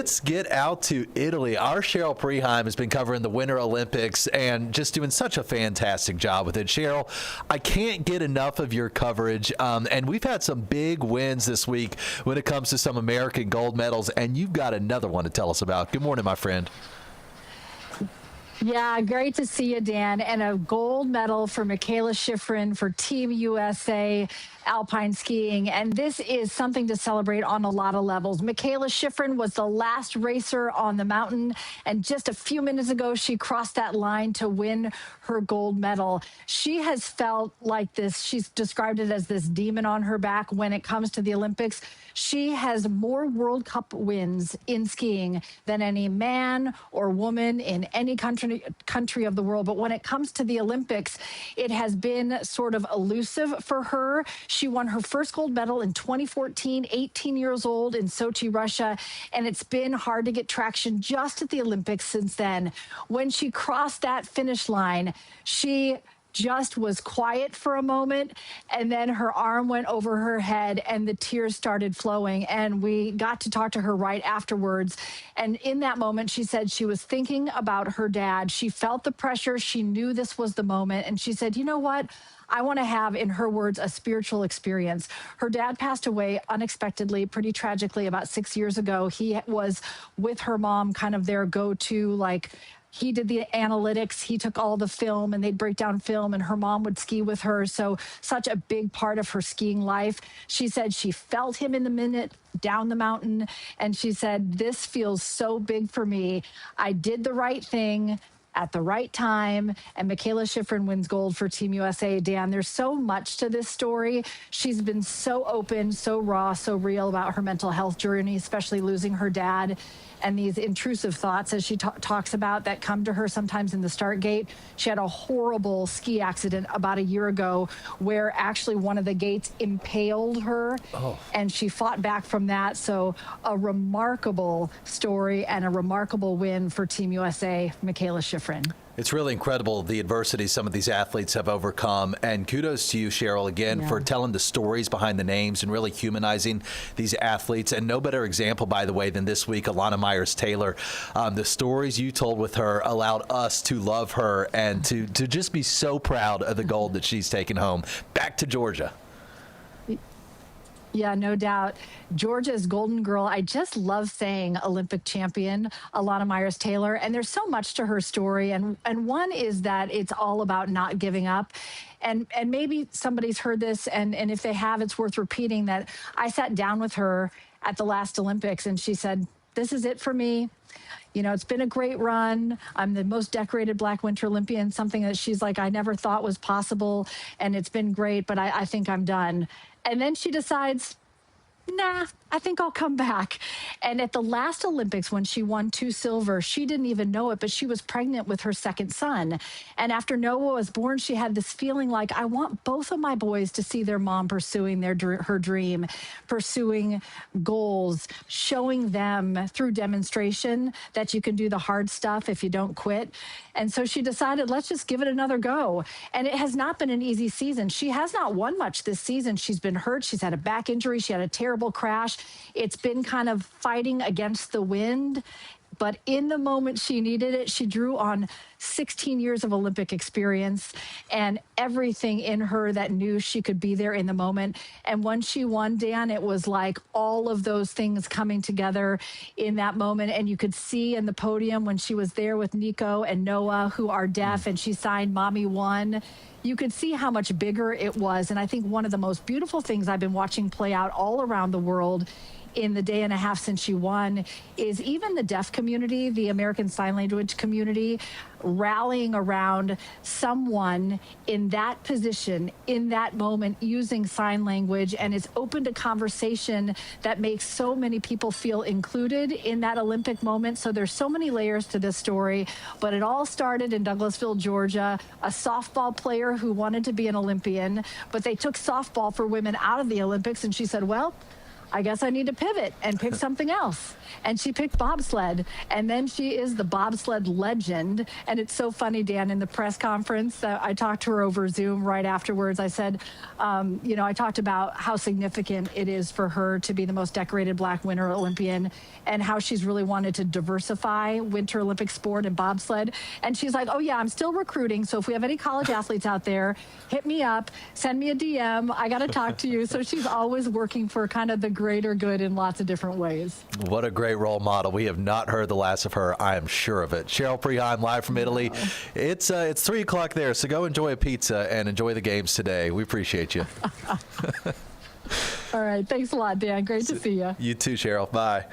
Let's get out to Italy. Our Cheryl Preheim has been covering the Winter Olympics and just doing such a fantastic job with it. Cheryl, I can't get enough of your coverage, and we've had some big wins this week when it comes to some American gold medals, and you've got another one to tell us about. Good morning, my friend. Yeah, great to see you, Dan. And a gold medal for Mikaela Shiffrin for Team USA alpine skiing. And this is something to celebrate on a lot of levels. Mikaela Shiffrin was the last racer on the mountain. And just a few minutes ago, she crossed that line to win her gold medal. She has felt like this. She's described it as this demon on her back when it comes to the Olympics. She has more World Cup wins in skiing than any man or woman in any country of the world. But when it comes to the Olympics, it has been sort of elusive for her. She won her first gold medal in 2014, 18 years old in Sochi, Russia, and it's been hard to get traction just at the Olympics since then. When she crossed that finish line, she just was quiet for a moment, and then her arm went over her head and the tears started flowing, and we got to talk to her right afterwards. And in that moment, she said she was thinking about her dad. She felt the pressure. She knew this was the moment, and she said, you know what? I want to have, in her words, a spiritual experience. Her dad passed away unexpectedly, pretty tragically, about 6 years ago. He was with her mom, kind of their go-to, like, he did the analytics, he took all the film, and they'd break down film, and her mom would ski with her. So such a big part of her skiing life. She said she felt him in the minute down the mountain, and she said, this feels so big for me. I did the right thing at the right time, and Mikaela Shiffrin wins gold for Team USA. Dan, there's so much to this story. She's been so open, so raw, so real about her mental health journey, especially losing her dad, and these intrusive thoughts, as she talks about, that come to her sometimes in the start gate. She had a horrible ski accident about a year ago where actually one of the gates impaled her, and she fought back from that. So a remarkable story and a remarkable win for Team USA, Mikaela Shiffrin. It's really incredible, the adversity some of these athletes have overcome. And kudos to you, Cheryl, again, for telling the stories behind the names and really humanizing these athletes. And no better example, by the way, than this week, Alana Meyers Taylor. The stories you told with her allowed us to love her and to just be so proud of the gold that she's taken home. Back to Georgia. Yeah, no doubt. Georgia's golden girl. I just love saying Olympic champion, Alana Meyers Taylor. And there's so much to her story. And one is that it's all about not giving up. And maybe somebody's heard this, and if they have, it's worth repeating that I sat down with her at the last Olympics, and she said, this is it for me. You know, it's been a great run. I'm the most decorated Black Winter Olympian, something that she's like, I never thought was possible. And it's been great, but I think I'm done. And then she decides, nah, I think I'll come back. And at the last Olympics, when she won 2 silver, she didn't even know it, but she was pregnant with her second son. And after Noah was born, she had this feeling like, I want both of my boys to see their mom pursuing her dream, pursuing goals, showing them through demonstration that you can do the hard stuff if you don't quit. And so she decided, let's just give it another go. And it has not been an easy season. She has not won much this season. She's been hurt. She's had a back injury. She had a terrible crash. It's been kind of fighting against the wind. But in the moment she needed it, she drew on 16 years of Olympic experience and everything in her that knew she could be there in the moment. And when she won, Dan, it was like all of those things coming together in that moment. And you could see in the podium when she was there with Nico and Noah, who are deaf, and she signed Mommy One. You could see how much bigger it was. And I think one of the most beautiful things I've been watching play out all around the world in the day and a half since she won is even the deaf community, the American Sign Language community, rallying around someone in that position, in that moment, using sign language. And it's opened a conversation that makes so many people feel included in that Olympic moment. So there's so many layers to this story, but it all started in Douglasville, Georgia, a softball player who wanted to be an Olympian, but they took softball for women out of the Olympics. And she said, well, I guess I need to pivot and pick something else. And she picked bobsled. And then she is the bobsled legend. And it's so funny, Dan, in the press conference, I talked to her over Zoom right afterwards. I said, I talked about how significant it is for her to be the most decorated Black Winter Olympian and how she's really wanted to diversify Winter Olympic sport and bobsled. And she's like, oh, yeah, I'm still recruiting. So if we have any college athletes out there, hit me up, send me a DM. I got to talk to you. So she's always working for kind of the greater good in lots of different ways. What a great role model. We have not heard the last of her. I am sure of it. Cheryl Preheim, live from Italy. It's 3 o'clock there, so go enjoy a pizza and enjoy the games today. We appreciate you. All right. Thanks a lot, Dan. Great to see you. You too, Cheryl. Bye.